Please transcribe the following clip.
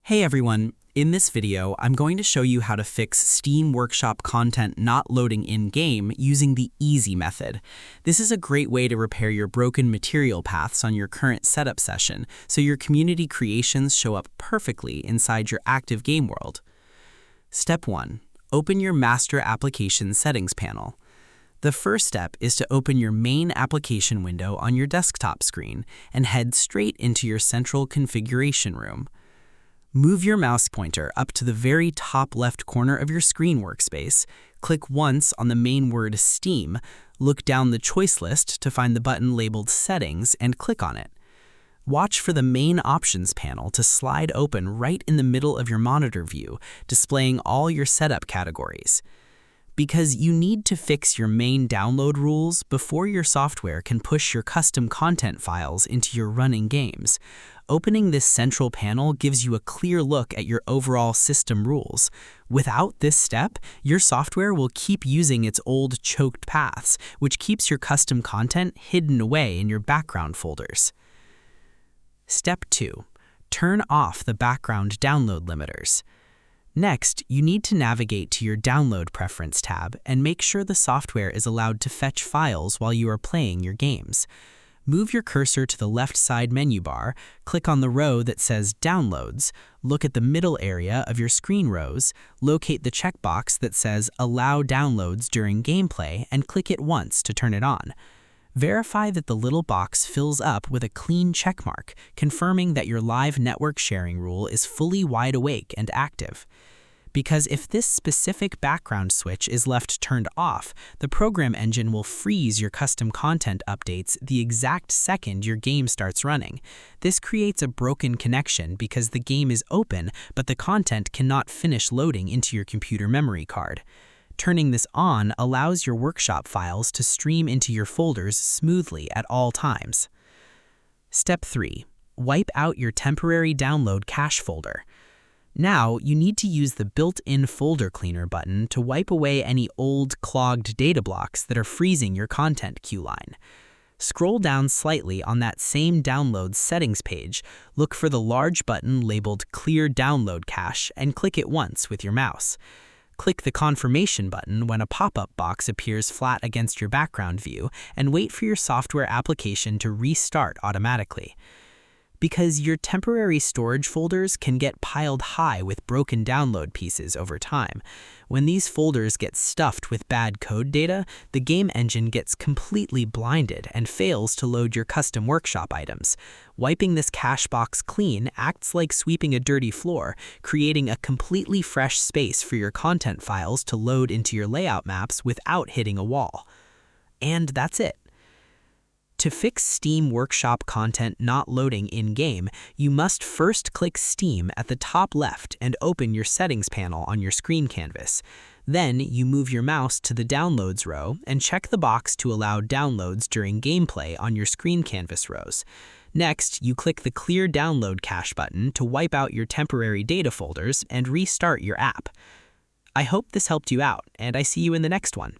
Hey everyone, in this video, I'm going to show you how to fix Steam Workshop content not loading in-game using the easy method. This is a great way to repair your broken material paths on your current setup session, so your community creations show up perfectly inside your active game world. Step 1. Open your Master Application Settings panel. The first step is to open your main application window on your desktop screen and head straight into your central configuration room. Move your mouse pointer up to the very top left corner of your screen workspace, click once on the main word Steam, look down the choice list to find the button labeled Settings and click on it. Watch for the main options panel to slide open right in the middle of your monitor view, displaying all your setup categories. Because you need to fix your main download rules before your software can push your custom content files into your running games. Opening this central panel gives you a clear look at your overall system rules. Without this step, your software will keep using its old choked paths, which keeps your custom content hidden away in your background folders. Step 2. Turn off the background download limiters. Next, you need to navigate to your Download Preference tab and make sure the software is allowed to fetch files while you are playing your games. Move your cursor to the left side menu bar, click on the row that says Downloads, look at the middle area of your screen rows, locate the checkbox that says Allow Downloads during gameplay, and click it once to turn it on. Verify that the little box fills up with a clean checkmark, confirming that your live network sharing rule is fully wide awake and active. Because if this specific background switch is left turned off, the program engine will freeze your custom content updates the exact second your game starts running. This creates a broken connection because the game is open, but the content cannot finish loading into your computer memory card. Turning this on allows your workshop files to stream into your folders smoothly at all times. Step 3. Wipe out your temporary download cache folder. Now, you need to use the built-in folder cleaner button to wipe away any old, clogged data blocks that are freezing your content queue line. Scroll down slightly on that same Download Settings page, look for the large button labeled Clear Download Cache, and click it once with your mouse. Click the confirmation button when a pop-up box appears flat against your background view, and wait for your software application to restart automatically. Because your temporary storage folders can get piled high with broken download pieces over time. When these folders get stuffed with bad code data, the game engine gets completely blinded and fails to load your custom workshop items. Wiping this cache box clean acts like sweeping a dirty floor, creating a completely fresh space for your content files to load into your layout maps without hitting a wall. And that's it. To fix Steam Workshop content not loading in-game, you must first click Steam at the top left and open your settings panel on your screen canvas. Then you move your mouse to the Downloads row and check the box to allow downloads during gameplay on your screen canvas rows. Next, you click the Clear Download Cache button to wipe out your temporary data folders and restart your app. I hope this helped you out, and I see you in the next one.